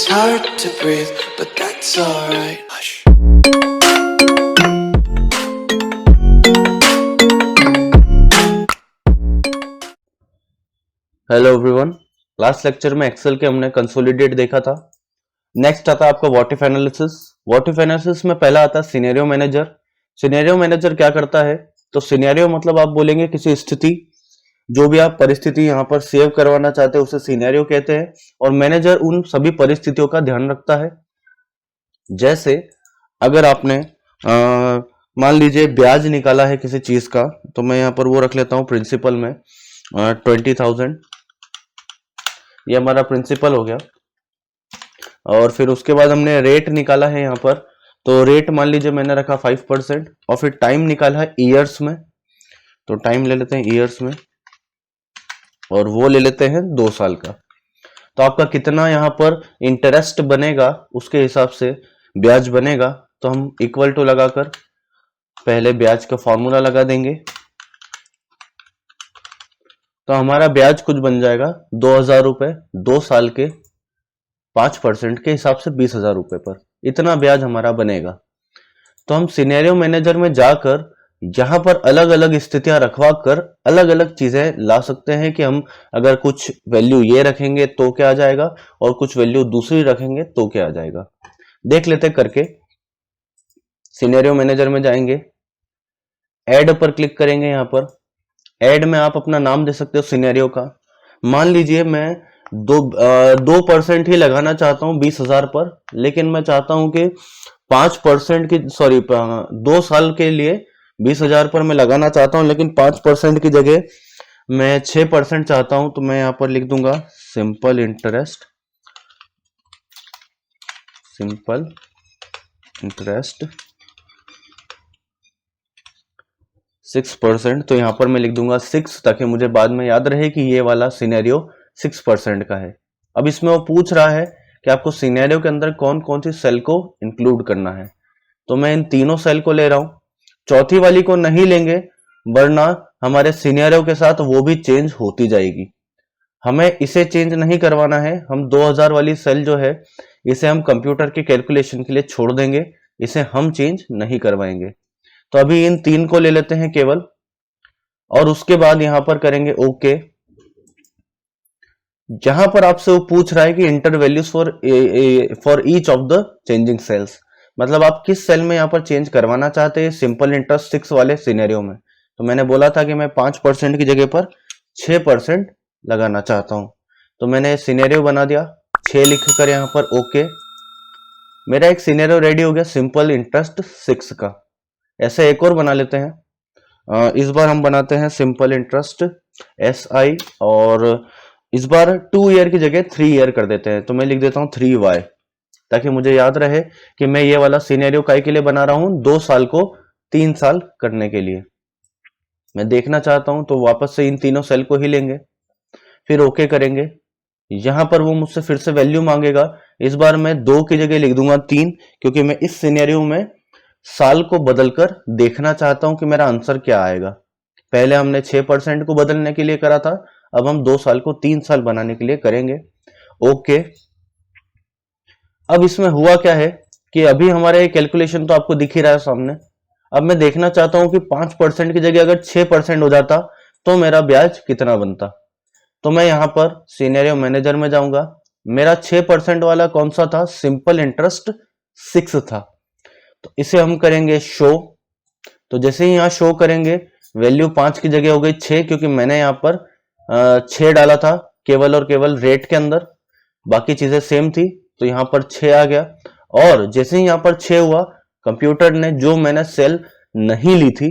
It's hard to breathe, but that's alright. Hush. Hello everyone, last lecture में Excel के हमने consolidate देखा था। नेक्स्ट आता है आपका what if analysis. What if analysis में पहला आता है सिनेरियो मैनेजर। सिनेरियो मैनेजर क्या करता है, तो सिनेरियो मतलब आप बोलेंगे किसी स्थिति, जो भी आप परिस्थिति यहाँ पर सेव करवाना चाहते हैं उसे सिनेरियो कहते हैं, और मैनेजर उन सभी परिस्थितियों का ध्यान रखता है। जैसे अगर आपने मान लीजिए ब्याज निकाला है किसी चीज का, तो मैं यहाँ पर वो रख लेता हूँ प्रिंसिपल में 20,000, ये हमारा प्रिंसिपल हो गया। और फिर उसके बाद हमने रेट निकाला है यहाँ पर, तो रेट मान लीजिए मैंने रखा 5%, और फिर टाइम निकाला है ईयर्स में, तो टाइम ले लेते हैं ईयर्स में, और वो ले लेते हैं 2 साल का। तो आपका कितना यहाँ पर इंटरेस्ट बनेगा उसके हिसाब से ब्याज बनेगा, तो हम इक्वल टू लगाकर पहले ब्याज का फॉर्मूला लगा देंगे। तो हमारा ब्याज कुछ बन जाएगा 2,000 रुपए 2 साल के 5% के हिसाब से 20,000 रुपए पर, इतना ब्याज हमारा बनेगा। तो हम सिनेरियो मैनेजर में जाकर यहाँ पर अलग अलग स्थितियां रखवा कर अलग अलग चीजें ला सकते हैं कि हम अगर कुछ वैल्यू ये रखेंगे तो क्या आ जाएगा, और कुछ वैल्यू दूसरी रखेंगे तो क्या आ जाएगा। देख लेते करके। सिनेरियो मैनेजर में जाएंगे, ऐड पर क्लिक करेंगे। यहाँ पर ऐड में आप अपना नाम दे सकते हो सिनेरियो का। मान लीजिए मैं 2% ही लगाना चाहता हूं 20,000 पर, लेकिन मैं चाहता हूं कि 5% की 2 साल के लिए 20,000 पर मैं लगाना चाहता हूं, लेकिन 5% की जगह मैं 6% चाहता हूं। तो मैं यहां पर लिख दूंगा सिंपल इंटरेस्ट 6%। तो यहां पर मैं लिख दूंगा 6, ताकि मुझे बाद में याद रहे कि ये वाला सिनेरियो 6% का है। अब इसमें वो पूछ रहा है कि आपको सिनेरियो के अंदर कौन कौन सी सेल को इंक्लूड करना है, तो मैं इन तीनों सेल को ले रहा हूं। चौथी वाली को नहीं लेंगे, वरना हमारे सिनेरियो के साथ वो भी चेंज होती जाएगी। हमें इसे चेंज नहीं करवाना है। हम 2000 वाली सेल जो है इसे हम कंप्यूटर के कैलकुलेशन के लिए छोड़ देंगे, इसे हम चेंज नहीं करवाएंगे। तो अभी इन 3 को ले लेते हैं केवल, और उसके बाद यहां पर करेंगे ओके। जहां पर आपसे वो पूछ रहा है कि enter values for each of the changing cells, मतलब आप किस सेल में यहां पर चेंज करवाना चाहते हैं सिंपल इंटरेस्ट 6 वाले सिनेरियो में। तो मैंने बोला था कि मैं 5% की जगह पर 6% लगाना चाहता हूं, तो मैंने सिनेरियो बना दिया 6 लिखकर यहां पर ओके। मेरा एक सिनेरियो रेडी हो गया सिंपल इंटरेस्ट 6 का। ऐसे एक और बना लेते हैं। इस बार हम बनाते हैं सिंपल इंटरेस्ट SI, और इस बार 2 ईयर की जगह 3 ईयर कर देते हैं। तो मैं लिख देता हूं 3Y, ताकि मुझे याद रहे कि मैं ये वाला सिनेरियो काय के लिए बना रहा हूं, 2 साल को 3 साल करने के लिए। मैं देखना चाहता हूं तो वापस से इन तीनों सेल को ही लेंगे, फिर ओके करेंगे। यहां पर वो मुझसे फिर से वैल्यू मांगेगा। इस बार मैं 2 की जगह लिख दूंगा 3, क्योंकि मैं इस सिनेरियो में साल को बदलकर देखना चाहता हूं कि मेरा आंसर क्या आएगा। पहले हमने 6% को बदलने के लिए करा था, अब हम 2 साल को 3 साल बनाने के लिए करेंगे ओके। अब इसमें हुआ क्या है कि अभी हमारा ये कैलकुलेशन तो आपको दिख ही रहा है सामने। अब मैं देखना चाहता हूं कि 5% की जगह अगर 6% हो जाता तो मेरा ब्याज कितना बनता। तो मैं यहां पर सिनेरियो मैनेजर में जाऊंगा। मेरा 6% वाला कौन सा था, सिंपल इंटरेस्ट 6 था। तो इसे हम करेंगे शो। तो जैसे ही यहां शो करेंगे वैल्यू 5 की जगह हो गई 6, क्योंकि मैंने यहां पर 6 डाला था केवल और केवल रेट के अंदर, बाकी चीजें सेम थी। तो यहां पर 6 आ गया, और जैसे ही यहां पर 6 हुआ, कंप्यूटर ने जो मैंने सेल नहीं ली थी,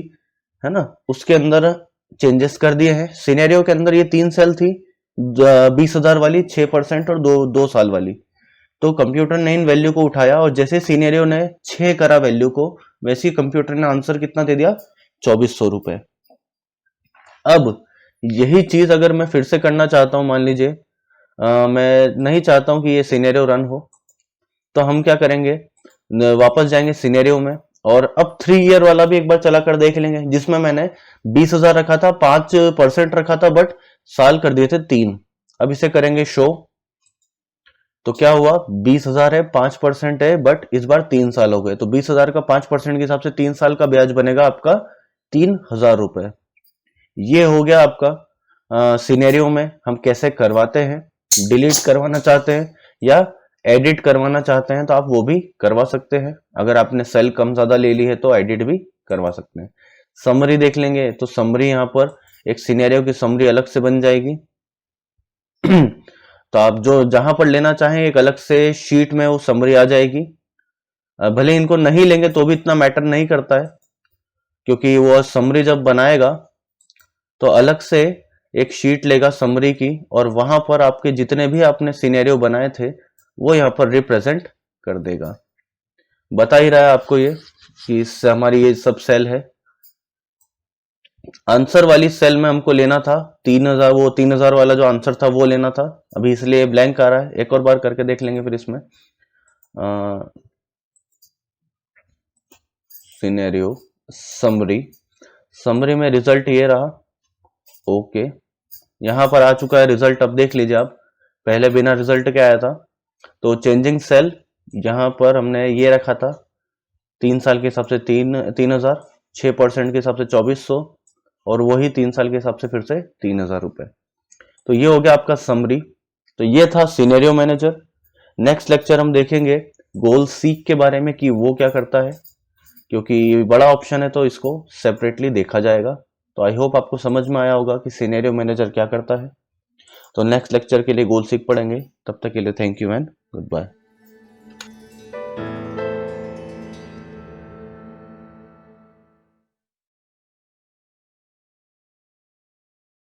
है ना, उसके अंदर चेंजेस कर दिए हैं। सिनेरियो के अंदर ये 3 सेल थी, 20,000 वाली, 6% और 2 साल वाली। तो कंप्यूटर ने इन वैल्यू को उठाया, और जैसे सिनेरियो ने 6 करा वैल्यू को, वैसे ही कंप्यूटर ने आंसर कितना दे दिया, 2400 रुपए। अब यही चीज अगर मैं फिर से करना चाहता हूं, मान लीजिए मैं नहीं चाहता हूं कि ये सिनेरियो रन हो, तो हम क्या करेंगे, वापस जाएंगे सिनेरियो में, और अब 3 ईयर वाला भी एक बार चला कर देख लेंगे, जिसमें मैंने 20,000 रखा था, 5% रखा था, बट साल कर दिए थे 3। अब इसे करेंगे शो। तो क्या हुआ, 20,000 है, 5% है, बट इस बार 3 साल हो गए, तो 20,000 का 5% के हिसाब से 3 साल का ब्याज बनेगा आपका 3,000 रुपए। ये हो गया आपका सिनेरियो में हम कैसे करवाते हैं। डिलीट करवाना चाहते हैं या एडिट करवाना चाहते हैं तो आप वो भी करवा सकते हैं। अगर आपने सेल कम ज्यादा ले ली है तो एडिट भी करवा सकते हैं। समरी देख लेंगे तो समरी यहाँ पर एक सिनेरियो की समरी अलग से बन जाएगी। तो आप जो जहां पर लेना चाहें एक अलग से शीट में वो समरी आ जाएगी। भले इनको नहीं लेंगे तो भी इतना मैटर नहीं करता है, क्योंकि वो समरी जब बनाएगा तो अलग से एक शीट लेगा समरी की, और वहां पर आपके जितने भी आपने सिनेरियो बनाए थे वो यहाँ पर रिप्रेजेंट कर देगा। बता ही रहा है आपको ये कि इससे हमारी ये सब सेल है। आंसर वाली सेल में हमको लेना था 3,000, वो 3,000 वाला जो आंसर था वो लेना था, अभी इसलिए ब्लैंक आ रहा है। एक और बार करके देख लेंगे फिर इसमें सिनेरियो समरी, समरी में रिजल्ट ये रहा। ओके, यहां पर आ चुका है रिजल्ट। अब देख लीजिए आप, पहले बिना रिजल्ट के आया था, तो चेंजिंग सेल यहां पर हमने ये रखा था 3 साल के हिसाब से 3,000, 6% के हिसाब से 2,400, और वही 3 साल के हिसाब से फिर से 3,000 रुपए। तो ये हो गया आपका समरी। तो ये था सिनेरियो मैनेजर। नेक्स्ट लेक्चर हम देखेंगे गोल सीक के बारे में कि वो क्या करता है, क्योंकि बड़ा ऑप्शन है तो इसको सेपरेटली देखा जाएगा। तो आई होप आपको समझ में आया होगा कि सिनेरियो मैनेजर क्या करता है। तो नेक्स्ट लेक्चर के लिए गोल सीक पढ़ेंगे। तब तक के लिए thank you and good bye.